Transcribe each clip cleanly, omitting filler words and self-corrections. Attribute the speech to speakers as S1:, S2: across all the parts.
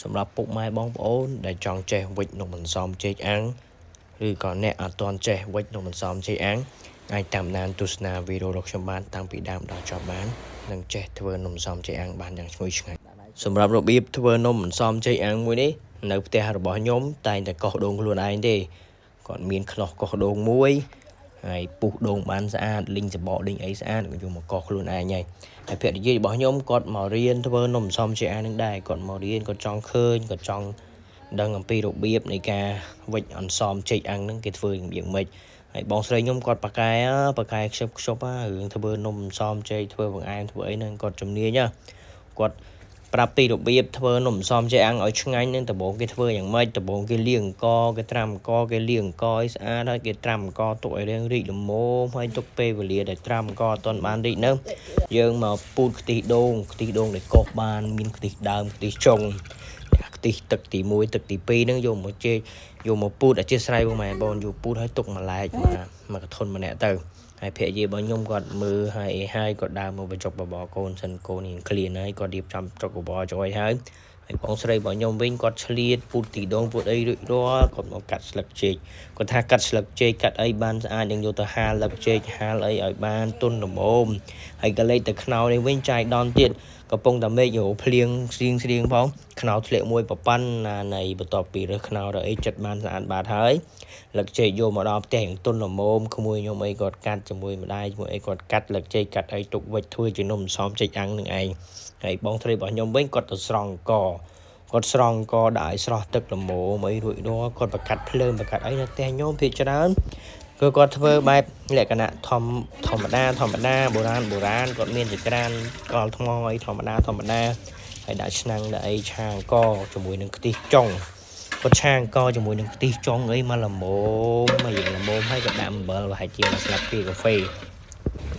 S1: សម្រាប់ពុកម៉ែបងប្អូនដែលចង់ចេះវិចនំអន្សមចេកអាំងឬក៏អ្នកអត់ទាន់ចេះវិចនំអន្សមចេកអាំងអាចតាមដានទស្សនាវីដេអូរបស់ខ្ញុំបានតាំងពីដើមដល់ចប់បាននិងចេះធ្វើនំអន្សមចេកអាំងបានយ៉ាងឈ្ងុយឆ្ងាញ់សម្រាប់របៀបធ្វើនំអន្សមចេកអាំងមួយនេះនៅផ្ទះរបស់ខ្ញុំតែងតែកោសដូងខ្លួនឯងទេគាត់មានខ្នោះកោសដូងមួយហើយពុះដូងបានស្អាតលីងសបកលីងអីស្អាតយកមកកោសខ្លួនឯងហើយភរិយារបស់ខ្ញុំគាត់មករៀនធ្វើនំអន្សមចេកអាំងនឹងដែរគាត់មករៀនគាត់ចង់ឃើញគាត់ចង់ដឹងអំពីរបៀបនៃការវិចអន្សមចេកអាំងហ្នឹងគេធ្វើយ៉ាងម៉េចហើយបងស្រីខ្ញុំគាត់ប៉ាកែខ្ជប់រឿងធ្វើនំអន្សមចេកធ្វើបង្អែមធ្វើអីហ្នឹងគាត់ជំនាញគាត់ប្រាប់ពីរបៀបធ្វើនំអន្សមចេកអាំងឲ្យឆ្ងាញ់នឹងដំបូងគេធ្វើយ៉ាងម៉េចដំបូងគេលាងអង្ករគេត្រាំអង្ករគេលាងអង្ករឲ្យស្អាតហើយគេត្រាំអង្ករទុកឲ្យរាងរីកល្មមហើយទុកពេលវេលាដែលត្រាំអង្ករអត់ទាន់បានរីកហ្នឹងយើងមកពូតខ្ទិះដូងដែលកោសបានមានខ្ទិះដើមខ្ទិះចុងខ្ទិះទឹកទី1ទឹកទី2ហ្នឹងយកមកចេកយកមកពូតអធិស្ឋានបងម៉ែបងយកពូតឲ្យទុកមួយឡែកមកកធុនម្នាក់ទៅហើយភរិយារបស់ខ្ញុំគាត់មើលហើយគាត់ដើរមកបញ្ចុកបបរកូនសិនកូននឹងឃ្លានហើយគាត់រៀបចំចុកបបរចុយហើយបងស្រីរបស់ខ្ញុំវិញគាត់ឆ្លៀតពូតទីដងពូតអីរួចរាល់គាត់មកកាត់ស្លឹកចេកគាត់ថាកាត់ស្លឹកចេកកាត់អីបានស្អាតយើងយកទៅហាលស្លឹកចេកហាលអីឲ្យបានទន់ល្មមហើយក៏លេខទៅខ្នោនេះវិញចាយដនទៀតកំពុងតែមេឃរភ្លៀងស្រៀងផងខ្នោធ្លាក់មួយប្រប៉ាន់ណានៃបន្ទាប់ពីរើសខ្នោទៅអីចិត្តបានស្អាតបាតហើយលឹកចេកយកមកដល់ផ្ទះយ៉ាងទន់ល្មមក្មួយខ្ញុំអីគាត់កាត់ជាមួយម្ដាយជាមួយអីគាត់កាត់លឹកចេកកាត់អីទុកវិចធ្វើជានំអន្សមចេកអាំងនឹងឯងហើយបងស្រីរបស់ខ្ញុំវិញគាត់ទៅស្រង់អង្ករគាត់ស្រង់អង្ករដាក់ឲ្យស្រស់ទឹកល្មមអីរួចរាល់គាត់បកាត់ភ្លើងបកាត់អីនៅផ្ទះខ្ញុំភាគច្រើនគឺគាត់ធ្វើបែបលក្ខណៈធម្មតាបុរាណគាត់មានចក្រានកលថ្មអីធម្មតាហើយដាក់ឆ្នាំងដាក់អីឆាអង្ករជាមួយនឹងខ្ទិះចុងគាត់ឆាអង្ករជាមួយនឹងខ្ទិះចុងអីមកល្មមហើយក៏ដាក់អំបិលប្រហែលជាមួយស្លាបព្រាកាហ្វេ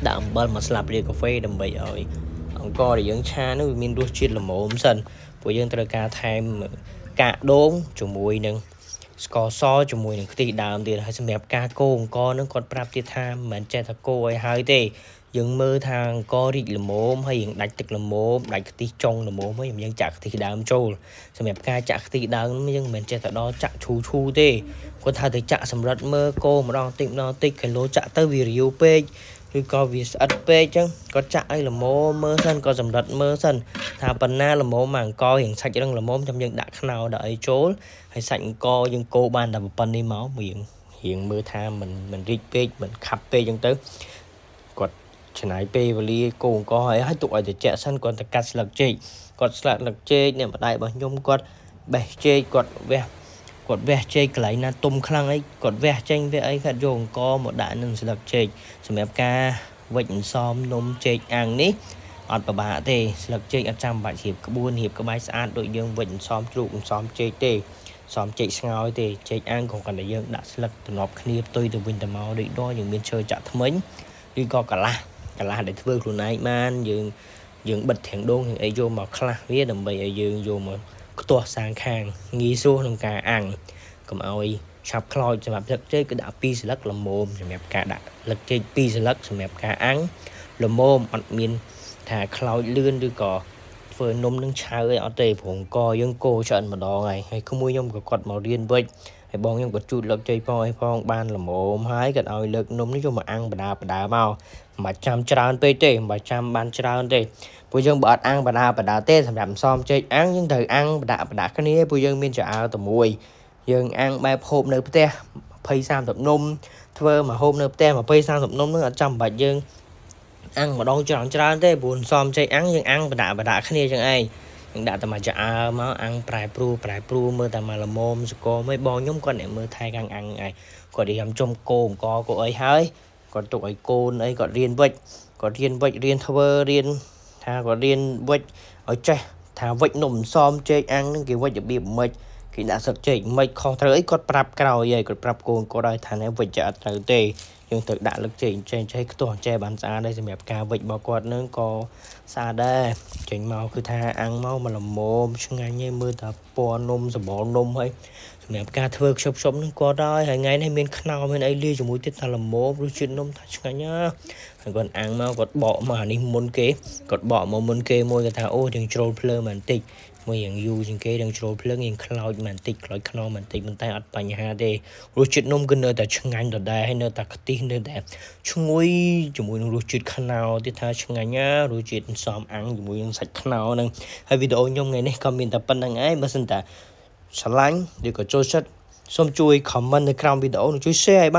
S1: ដាក់អំបិលមួយស្លាបព្រាកាហ្វេដើម្បីឲ្យអង្ករដែលយើងឆានោះវាមានរសជាតិល្មមសិនព្រោះយើងត្រូវការថែមកាកដូងជាមួយនឹងស្ករសជាមួយនឹងខ្ទិះដើមទៀតហើយសម្រាប់ការកូរអង្ករនឹងគាត់ប្រាប់ទៀតថាមិនមែនចេះតែកូរឲ្យហើយទេយើងមើលថាអង្កររីកល្មមហើយយើងដាច់ទឹកល្មមដាច់ខ្ទិះចុងល្មមហើយយើងចាក់ខ្ទិះដើមចូលសម្រាប់ការចាក់ខ្ទិះដើមយើងមិនមែនចេះតែដល់ចាក់ឈូទេគាត់ថាទៅចាក់សម្រិតមើលកូរម្ដងតិចគីឡូចាក់ទៅវារាវពេកឬក៏វាស្អិតពេកចឹងគាត់ចាក់ឲ្យល្មមមើលសិនក៏សម្រិតមើលសិនថាប៉ុណ្ណាល្មមមកអង្កររៀងសាច់រឹងល្មមចាំយើងដាក់ខ្នោដាក់អីចូលហើយសាច់អង្ករយើងកូរបានតែប៉ុណ្្នេះមករៀងមើលថាមិនរីកពេកមិនខាប់ពេកចឹងទៅគាត់ចំណាយពេលវេលាកូរអង្ករឲ្យទុកឲ្យត្រជាក់សិនគាត់ទៅកាត់ស្លឹកចេកគាត់ស្លាក់ស្លឹកចេកនេះម្ដាយរបស់ខ្ញុំគាត់បេះចេកគាត់វះចេកកន្លែងណាទុំខ្លាំងអីគាត់វះចេញវាអីគាត់យកអង្ករមកដាក់នឹងស្លឹកចេកសម្រាប់ការវិចអន្សមនំចេកអាំងនេះអត់ពិបាកទេស្លឹកចេកអត់ចាំបាច់រៀបក្បួនរៀបក្បាច់ស្អាតដូចយើងវិចអន្សមជ្រូកអន្សមចេកទេសមចេកស្ងោរទេចេកអាំងក៏គាត់តែយើងដាក់ស្លឹកទំនាប់គ្នាផ្ទុយទៅវិញទៅមកដូចដល់យើងមានឈើចាក់ថ្មិញឬក៏កន្លះដែលធ្វើខ្លួនឯងបានយើងបិទធាងដូងអីយកមកខ្លះវាដើម្បីឲ្យយើងយកមកខ្ទាស់សាងខាងងាយស្រួលក្នុងការអាំងកុំឲ្យឆាប់ខ្លោចសម្រាប់ស្លឹកចេកគឺដាក់2ស្លឹកល្មមសម្រាប់ការដាក់ស្លឹកចេក2ស្លឹកសម្រាប់ការអាំងល្មមអត់មានថាខ្លោចលឿនឬក៏ធ្វើនំនឹងឆៅអីអត់ទេព្រោះអង្គយើងកូរច្រើនម្ដងហើយក្មួយខ្ញុំក៏គាត់មករៀនវិចហើយបងខ្ញុំក៏ជូតលើកចេកផងបានល្មមហើយគាត់ឲ្យលើកនំនេះយកមកអាំងបដាមកមិនបាច់ចាំច្រើនពេកទេមិនបាច់ចាំបានច្រើនទេព្រោះយើងបើអត់អាំងបដាទេសម្រាប់ផ្សំចេកអាំងយើងត្រូវអាំងបដាគ្នាព្រោះយើងមានឆ្អើរតែមួយយើងអាំងបែបហូបនៅផ្ទះ20-30នំធ្វើមកហូបនៅផ្ទះ20-30នំនឹងអត់ចាំបាច់យើងអាំងម្ដងច្រើនទេព្រោះផ្សំចេកអាំងយើងអាំងបដាគ្នាចឹងឯងយើងដាក់តែមួយឆ្អើរមកអាំងប្រែប្រួមើលតែមកល្មមសកលមិនបងខ្ញុំគាត់អ្នកមើលថែកាំងអាំងឯងគាត់រៀនចំកូរអង្ករកូរអីហើយគាត់ទុកឲ្យកូនអីគាត់រៀនវិចរៀនធ្វើរៀនថាគាត់រៀនវិចឲ្យចេះថាវិចនំអន្សមចេកអាំងនឹងគេវិចរបៀបម៉េចគេដាក់ស្លឹកចេកមិនខុសត្រូវអីគាត់ប្រាប់ក្រោយហើយគាត់ប្រាប់កូនគាត់ឲ្យថានេះវិចអត់ត្រូវទេយើងត្រូវដាក់លឹកចេកចេះខ្ទាស់ចេះបានស្អាតដែរសម្រាប់ការវិចរបស់គាត់នឹងក៏ស្អាតដែរចេញមកគឺថាអាំងមកល្មមឆ្ងាញ់ឯងមើលតែពណ៌នំសម្បល់នំហើយសម្រាប់ការធ្វើខ្ជប់នឹងគាត់ហើយថ្ងៃនេះមានខ្នោមានអីលាយជាមួយទៀតថាល្មមរសជាតិនំថាឆ្ងាញ់ណាហើយគាត់អាំងមកគាត់បកមកអានេះមុនគេគាត់បកមកមុនគេមួយគាត់ថាអូយើងជ្រុលភ្លើងបន្តិច មួយយ៉ាងយូរជាងគេនឹងជ្រោលភ្លើងរៀងខ្លោចមិនតិចខ្លោចខ្នោមិនតិចប៉ុន្តែអត់បញ្ហាទេរសជាតិនំគឺនៅតែឆ្ងាញ់ដដែលហើយនៅតែខ្ទិះនៅតែឈ្ងុយជាមួយនឹងរសជាតិខ្នោទៀតថាឆ្ងាញ់ណារសជាតិសំអាំងជាមួយនឹងសាច់ខ្នោហ្នឹងហើយវីដេអូខ្ញុំថ្ងៃនេះក៏មានតែប៉ុណ្្នឹងឯងបើសិនតាឆ្លាញ់ឬក៏ចូលចិត្តសូមជួយ comment នៅក្រោមវីដេអូនិងជួយ share ឲ្យបាន